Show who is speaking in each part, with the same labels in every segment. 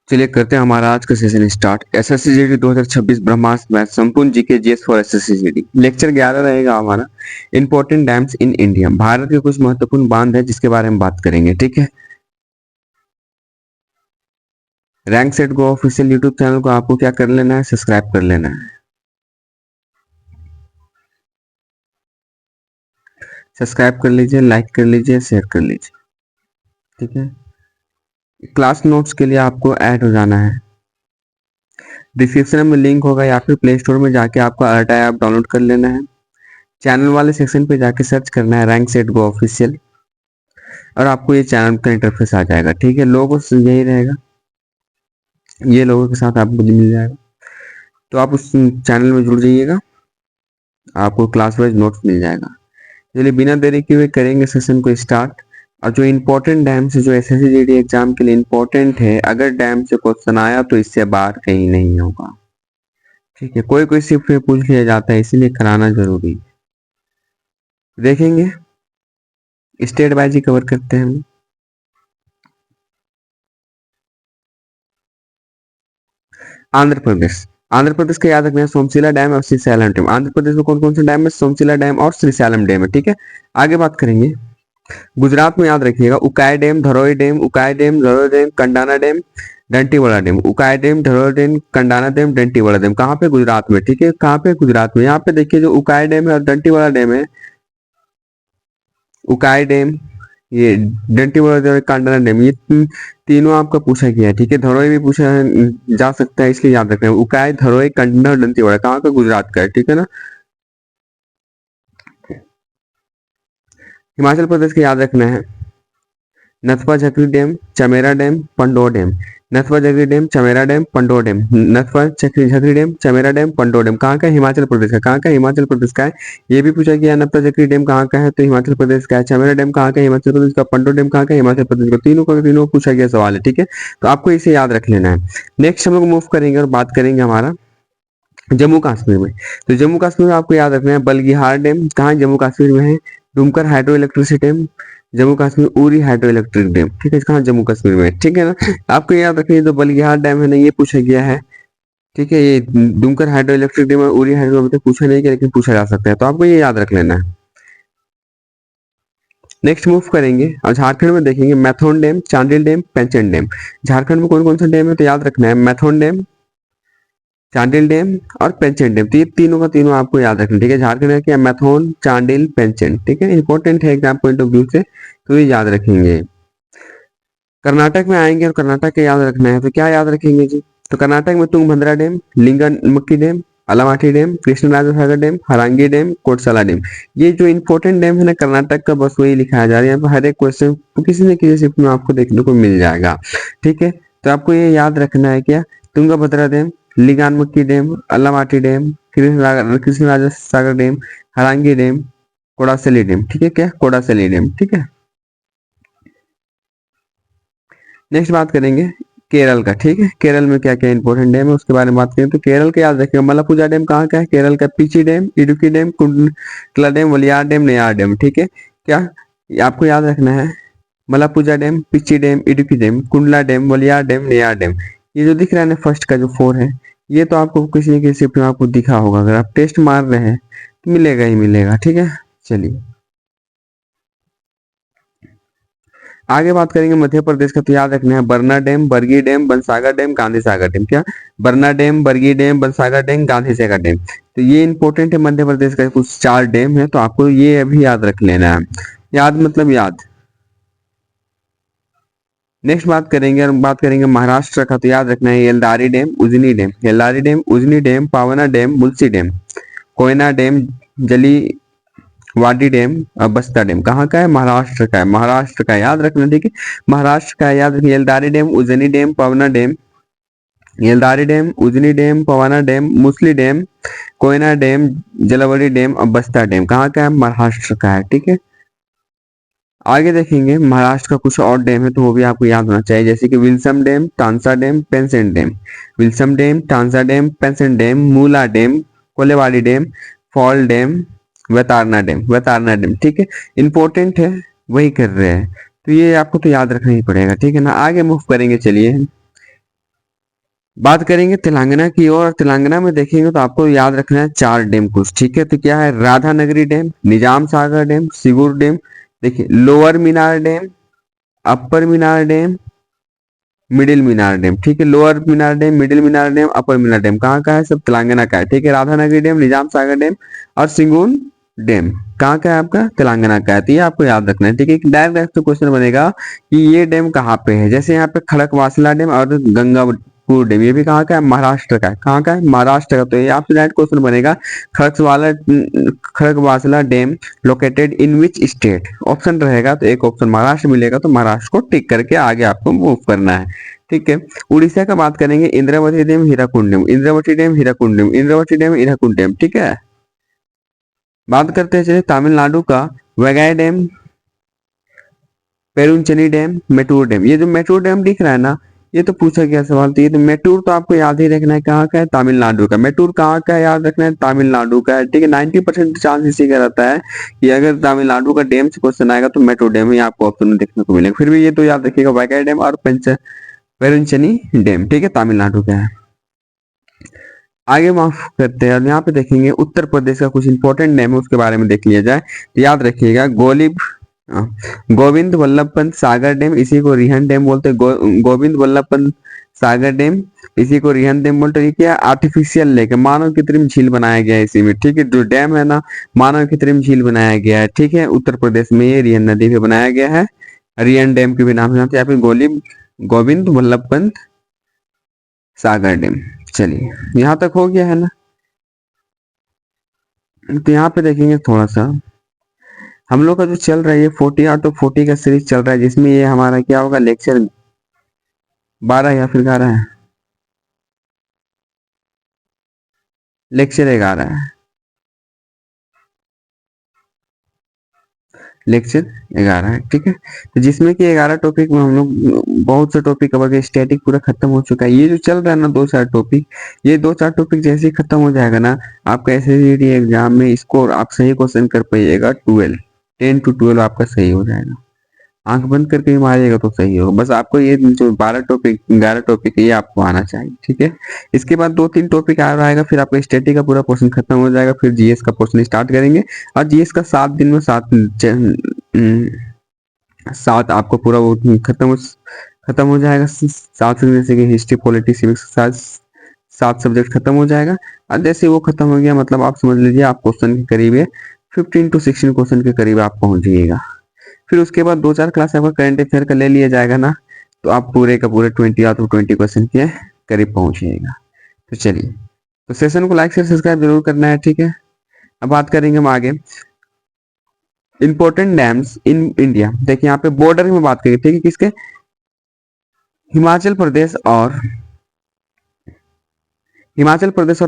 Speaker 1: चलिए करते हैं हमारा आज का सेशन स्टार्ट। एसएससी जीडी 2026 ब्रह्मास्त्र मैथ संपूर्ण GK GS for SSC GD. Lecture 11 रहेगा हमारा important dams in India. Bharat के कुछ महत्वपूर्ण बांध है जिसके बारे में बात करेंगे, ठीक है। Rank set go official YouTube channel को आपको क्या कर लेना है, सब्सक्राइब कर लेना है। सब्सक्राइब कर लीजिए, लाइक कर लीजिए, शेयर कर लीजिए, ठीक है। क्लास नोट्स के लिए आपको ऐड हो जाना है, डिस्क्रिप्शन में लिंक होगा या फिर प्ले स्टोर में जाके आपको अर्टा ऐप डाउनलोड कर लेना है। चैनल वाले सेक्शन पे जाके सर्च करना है रैंक सेट गो ऑफिशियल और आपको ये चैनल का इंटरफेस आ जाएगा, ठीक है। लोगों से यही रहेगा, ये लोगों के साथ आपको मिल जाएगा, तो आप उस चैनल में जुड़ जाइएगा, आपको क्लास वाइज नोट्स मिल जाएगा। चलिए बिना देरी किए हुए करेंगे सेशन को स्टार्ट। और जो इम्पोर्टेंट डैम से जो एसएससी जीडी एग्जाम के लिए इम्पोर्टेंट है, अगर डैम से क्वेश्चन आया तो इससे बाहर कहीं नहीं होगा, ठीक है। कोई कोई शिफ्ट में पूछ लिया जाता है, इसीलिए कराना जरूरी है। देखेंगे स्टेट वाइज ही कवर करते हैं हम। आंध्र प्रदेश, आंध्र प्रदेश का याद रखना है सोमशिला डैम और श्रीशैलम डैम। आंध्र प्रदेश में कौन कौन से डैम है, सोमशिला डैम और श्रीशैलम डैम है, ठीक है। आगे बात करेंगे गुजरात में, याद रखिएगा Ukai dam, Dharoi dam, Ukai dam, Dharoi dam, Kandana dam, Dantiwada dam, Ukai dam, Dharoi dam, Kandana dam, Dantiwada dam. कहाँ पे, गुजरात में, ठीक है। कहाँ पे, गुजरात में। यहाँ पे देखिए जो उकाई डैम है और डंटीवाड़ा डैम है, उकाई डैम, ये डंटीवाड़ा डैम, कंडाना डैम, ये तीनों आपका पूछा गया है, ठीक है। धरोई भी पूछा जा सकता है, इसलिए याद रखना है उकाई, धरोई, कंडाना, डंटीवाड़ा कहाँ का, गुजरात का है, ठीक है ना। हिमाचल प्रदेश का याद रखना है नथवा झकरी डैम, चमेरा डैम, पंडो डैम। नथवा झकरी डैम, चमेरा डैम, पंडो डैम। नथवा झकरी डैम, चमेरा डैम, पंडो डैम कहाँ का है, हिमाचल प्रदेश का। कहाँ का, हिमाचल प्रदेश का है। ये भी पूछा गया नथवा झकरी डैम कहाँ का है, तो हिमाचल प्रदेश का है। चमेरा डैम कहाँ का है, हिमाचल प्रदेश का। पंडो डैम कहाँ का है, हिमाचल प्रदेश का। तीनों का तीनों पूछा गया सवाल है, ठीक है। तो आपको इसे याद रख लेना है। नेक्स्ट हम लोग मूव करेंगे और बात करेंगे हमारा जम्मू कश्मीर में। तो जम्मू कश्मीर में आपको याद रखना है बल्गिहार डैम कहाँ, जम्मू कश्मीर में है। Dumkhar hydro electricity dam, Jammu Kashmir. Uri hydro electric dam, ठीक है, कहाँ, जम्मू कश्मीर में, ठीक है ना। आपको याद रखना है जो बल्गिहार डैम है ना, ये पूछा गया है, ठीक है। ये डुमकर हाइड्रो इलेक्ट्रिक डैम और उरी हाइड्रो अभी तक पूछा नहीं गया, लेकिन पूछा जा सकता है, तो आपको ये याद रख लेना है। नेक्स्ट मूव करेंगे और झारखंड में देखेंगे Maithon dam, Chandil dam, Panchet dam. Jharkhand में कौन कौन सा डैम है, तो याद रखना है मैथोन डैम, चांडिल डैम और पेंचन डैम। तो ये तीनों का तीनों आपको याद रखना, ठीक है। झारखंड का क्या, मैथोन, चांडिल, पेंचन, ठीक है। इंपॉर्टेंट है एग्जाम पॉइंट ऑफ व्यू से, तो ये याद रखेंगे। कर्नाटक में आएंगे और कर्नाटक का याद रखना है, तो क्या याद रखेंगे जी, तो कर्नाटक में Tungabhadra dam, Linganamakki dam, Almatti dam, Krishnaraja Sagar dam, Harangi dam, Kodasalli dam. ये जो इंपॉर्टेंट डैम है ना कर्नाटक का, बस वही लिखाया जा रहा है यहाँ पर। हर एक क्वेश्चन किसी न किसी शिफ्ट में आपको देखने को मिल जाएगा, ठीक है। तो आपको ये याद रखना है क्या, Tungabhadra dam, Linganamakki dam, Almatti dam, Krishnaraja Sagar dam, Harangi dam, Kodasalli dam, ठीक है। क्या, कोडासली डैम, ठीक है। नेक्स्ट बात करेंगे केरल का, ठीक है। केरल में क्या क्या इंपॉर्टेंट डैम है उसके बारे में बात करें, तो केरल का याद रखिएगा मलापुजा डैम कहाँ का है, केरल का। Peechi dam, Idukki dam, Kundala dam, Walayar dam, Neyyar dam, ठीक है। क्या, ये आपको याद रखना है Malampuzha dam, Peechi dam, Idukki dam, Kundala dam, Walayar dam, Neyyar dam. ये जो दिख रहा है ना फर्स्ट का जो 4 है, ये तो आपको किसी न किसी शिफ्ट में आपको दिखा होगा, अगर आप टेस्ट मार रहे हैं तो मिलेगा ही मिलेगा, ठीक है। चलिए आगे बात करेंगे मध्य प्रदेश का, तो याद रखना है Barna dam, Bargi dam, Bansagar dam, Gandhi Sagar dam. क्या, Barna dam, Bargi dam, Bansagar dam, Gandhi Sagar dam. तो ये इंपॉर्टेंट है मध्य प्रदेश का, कुछ 4 डैम है, तो आपको ये अभी याद रख लेना है। याद मतलब याद। नेक्स्ट बात करेंगे और बात करेंगे महाराष्ट्र का, तो याद रखना है Yeldari dam, Ujani dam, Yeldari dam, Ujani dam, Pavana dam, Mulshi dam, Koyna dam, Jali Wadi dam और बस्ता डैम। कहाँ का है, महाराष्ट्र का है, महाराष्ट्र का याद रखना, ठीक है। महाराष्ट्र का याद रखिए Yeldari dam, Ujani dam, Pavana dam, Yeldari dam, Ujani dam, Pavana dam, मुसली dam, Koyna dam, Jalwadi dam और बस्ता डैम। कहाँ का है, महाराष्ट्र का है, ठीक है। आगे देखेंगे महाराष्ट्र का कुछ और डैम है, तो वो भी आपको याद होना चाहिए, जैसे कि विल्सम डैम, टांसा डैम, पेंसेंट dam. Wilson dam, Tansa dam, पेंसेंट dam, Mula dam, Kolewadi dam, fall dam, Vaitarna dam, Vaitarna dam, ठीक है। इंपॉर्टेंट है, वही कर रहे हैं, तो ये आपको तो याद रखना ही पड़ेगा, ठीक है ना। आगे मूव करेंगे, चलिए बात करेंगे तेलंगाना की ओर। तेलंगाना में देखेंगे तो आपको याद रखना है 4 डैम कुछ, ठीक है। तो क्या है, राधानगरी डैम, निजाम सागर डैम, सिगुर डैम, देखिए लोअर मीनार डैम, अपर मीनार डैम, मिडिल मीनार डैम, ठीक है। लोअर मीनार डैम, मिडिल मीनार डैम, अपर मीनार डैम कहाँ का है, सब तेलंगाना का है, ठीक है। राधानगरी डैम, निजाम सागर डैम और सिंगून डैम कहाँ का है, आपका तेलंगाना का है। तो ये आपको याद रखना है, ठीक है। डायरेक्ट क्वेश्चन बनेगा कि ये डैम कहाँ पे है, जैसे यहाँ पे खड़कवासला डैम और गंगापुर डैम, ये भी कहाँ का है, महाराष्ट्र का है। कहाँ का है, महाराष्ट्र का। तो ये आपसे डायरेक्ट क्वेश्चन बनेगा, Khadakwasla Khadakwasla dam located in which state, option रहेगा तो एक ऑप्शन महाराष्ट्र मिलेगा, तो महाराष्ट्र को टिक करके आगे आपको मूव करना है, ठीक है। उड़ीसा का बात करेंगे, Indravati dam, Hirakud dam, Indravati dam, Hirakud dam, Indravati dam, Hirakud dam, ठीक है। बात करते हैं चलिए तमिलनाडु का, Vaigai dam, पेरुंचनी dam, Mettur dam. ये जो मेटूर डैम दिख रहा है ना, ये तो पूछा गया सवाल, तो ये तो मेटूर तो आपको याद ही रखना है, कहाँ का है, तमिलनाडु का। मेटूर कहाँ का है, याद रखना है, तमिलनाडु का है, ठीक है। 90% चांस इसी का रहता है कि अगर तमिलनाडु का डैम से क्वेश्चन आएगा तो मेटूर डैम ही आपको ऑप्शन में देखने को मिलेगा। फिर भी ये तो याद रखिएगा, वैगाई डैम और पेरुंचनी डैम, ठीक है, तमिलनाडु का है। आगे माफ करते हैं, यहाँ पे देखेंगे उत्तर प्रदेश का कुछ इंपॉर्टेंट डैम है, उसके बारे में देख लिया जाए। तो याद रखिएगा, गोविंद वल्लभ पंत सागर डैम, इसी को रिहन डैम बोलते हैं। गोविंद वल्लभ पंत सागर डैम, इसी को रिहन डैम बोलते हैं। क्या आर्टिफिशियल लेक है, मानव कृत्रिम झील बनाया गया है इसी में, ठीक है। जो डैम है ना, मानव कृत्रिम झील बनाया गया है, ठीक है। उत्तर प्रदेश में ये रिहन नदी पे बनाया गया है, रिहन डैम के भी नाम से जानते हैं। यहाँ पे गोविंद वल्लभ पंत सागर डैम। चलिए यहाँ तक हो गया है ना। तो यहाँ पे देखेंगे थोड़ा सा, हम लोग का जो चल रहा है ये 40 आउट ऑफ 40 का सीरीज चल रहा है, जिसमें ये हमारा क्या होगा, लेक्चर 12 या फिर 11 है, लेक्चर 11 है, लेक्चर 11 है, ठीक है। तो जिसमें कि 11 टॉपिक में हम लोग बहुत से टॉपिक कवर किए, स्टैटिक पूरा खत्म हो चुका है। ये जो चल रहा है ना 2-4 टॉपिक, ये 2-4 टॉपिक जैसे ही खत्म हो जाएगा ना, आपका एसएससीटी एग्जाम में स्कोर आप सही क्वेश्चन कर पाइएगा, 12 10 to 12 आपका सही हो जाएगा। आंख बंद करके ही मारिएगा तो सही होगा। बस आपको ये जो 12 टॉपिक 11 टॉपिक ये आपको आना चाहिए, ठीक है। इसके बाद 2-3 टॉपिक आ रहेगा, फिर आपका स्टैटिक का पूरा पोर्शन खत्म हो जाएगा, फिर जीएस का पोर्शन स्टार्ट करेंगे। और जीएस का 7 दिन में 7 आपको पूरा वो खत्म हो जाएगा। 7 जैसे कि हिस्ट्री, पॉलिटिक्स, सिविक्स, 7 सब्जेक्ट खत्म हो जाएगा। और जैसे वो खत्म हो गया, मतलब आप समझ लीजिए आप क्वेश्चन के करीब है, 15 to 16 क्वेश्चन के करीब आप पहुंच जाइएगा। फिर उसके बाद 2-4 क्लास आपका करंट अफेयर का ले लिया जाएगा ना, तो आप पूरे का पूरे 20 या तो 20 क्वेश्चन के करीब पहुंच जाइएगा। तो चलिए, तो सेशन को लाइक शेयर सब्सक्राइब जरूर करना है, ठीक है। अब बात करेंगे हम आगे, इंपॉर्टेंट डैम्स इन इंडिया। देखिए यहाँ पे बॉर्डर में बात करेंगे, ठीक है, किसके, हिमाचल प्रदेश और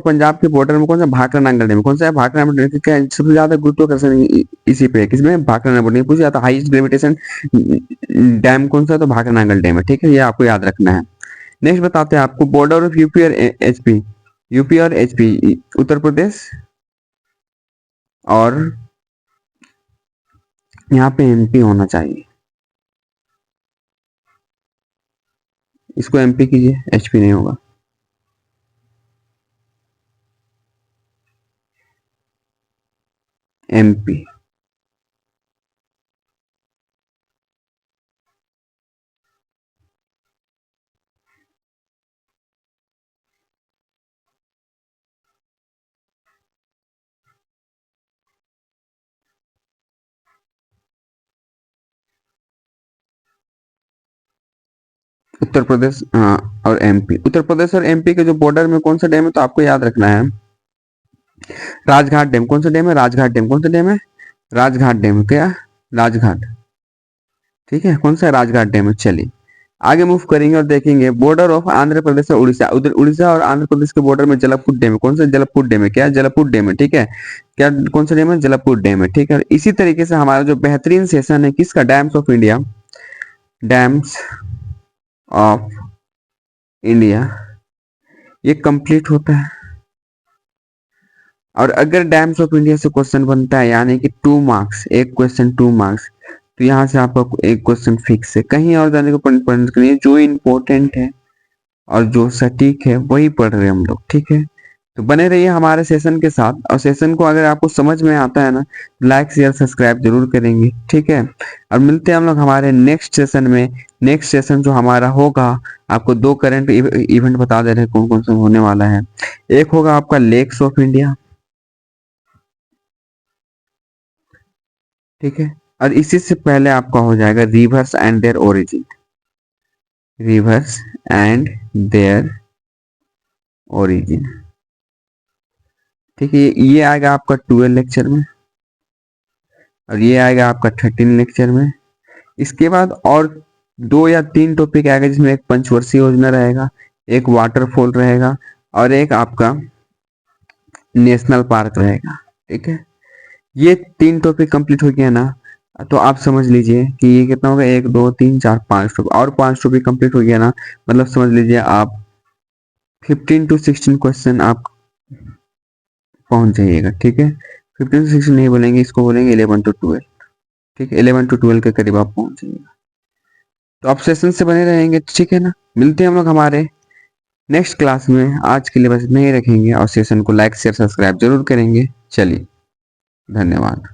Speaker 1: पंजाब के बॉर्डर में कौन सा, भाखड़ा नंगल डैम। कौन सा है, भाखड़ा नंगल डैम। क्या सबसे ज्यादा गुरुत्वाकर्षण इसी पे है, किसमें, भाखड़ा नंगल डैम। पूछा जाता हाईएस्ट ग्रेविटेशन डैम कौन सा है, तो भाखड़ा नंगल डैम है, ठीक है। ये आपको याद रखना है। नेक्स्ट बताते हैं आपको, बॉर्डर ऑफ यूपी और एचपी। यूपी और एचपी, उत्तर प्रदेश और यहाँ पे एमपी होना चाहिए, इसको एमपी कीजिए, एचपी नहीं होगा। एमपी, उत्तर प्रदेश और एमपी। उत्तर प्रदेश और एमपी के जो बॉर्डर में कौन सा डैम है, तो आपको याद रखना है राजघाट डैम। कौन सा डैम है, राजघाट डैम। कौन सा डैम है, राजघाट डैम। क्या, राजघाट, ठीक है, कौन सा, राजघाट डैम है। चलिए आगे मूव करेंगे और देखेंगे बॉर्डर ऑफ आंध्र प्रदेश और उड़ीसा। उधर उड़ीसा और आंध्र प्रदेश के बॉर्डर में जलपुर डैम है। कौन सा, जलपुर डैम है। क्या, जलपुर डैम है, ठीक है। क्या, कौन सा डैम है, जलपुर डैम है, ठीक है। इसी तरीके से हमारा जो बेहतरीन सेशन है किसका, dams of India, dams of India, ये कंप्लीट होता है। और अगर डैम्स ऑफ इंडिया से क्वेश्चन बनता है, यानी कि 2 मार्क्स, एक क्वेश्चन 2 मार्क्स, तो यहाँ से आपका एक क्वेश्चन फिक्स है, कहीं और जाने को पढ़ने के लिए जो इम्पोर्टेंट है और जो सटीक है वही पढ़ रहे हैं हम लोग, ठीक है। तो बने रहिए हमारे सेशन के साथ, और सेशन को अगर आपको समझ में आता है ना, लाइक शेयर सब्सक्राइब जरूर करेंगे, ठीक है। और मिलते हैं हम लोग हमारे नेक्स्ट सेशन में। नेक्स्ट सेशन जो हमारा होगा, आपको दो करंट इवेंट बता दे रहे हैं कौन कौन सा होने वाला है। एक होगा आपका लेक्स ऑफ इंडिया, ठीक है। और इसी से पहले आपका हो जाएगा reverse and their origin, reverse and their origin, ठीक है। ये आएगा आपका 12 लेक्चर में, और ये आएगा आपका 13 लेक्चर में। इसके बाद और 2 या 3 टॉपिक आएगा, जिसमें एक पंचवर्षीय योजना रहेगा, एक वाटरफॉल रहेगा, और एक आपका नेशनल पार्क रहेगा, ठीक है। ये 3 टॉपिक कंप्लीट हो गया ना, तो आप समझ लीजिए कि ये कितना होगा, 1 2 3 4 5 टॉपिक, और 5 टॉपिक कंप्लीट हो गया ना, मतलब समझ लीजिए आप 15 to 16 क्वेश्चन आप पहुंच जाइएगा, ठीक है। 15 to 16 नहीं बोलेंगे, इसको बोलेंगे 11 to 12, ठीक है। 11 to 12 के करीब आप पहुंच जाइएगा। तो आप सेशन से बने रहेंगे, ठीक है ना। मिलते हैं हम लोग हमारे नेक्स्ट क्लास में। आज के लिए बस इतना ही रखेंगे, और सेशन को लाइक शेयर सब्सक्राइब जरूर करेंगे। चलिए, धन्यवाद।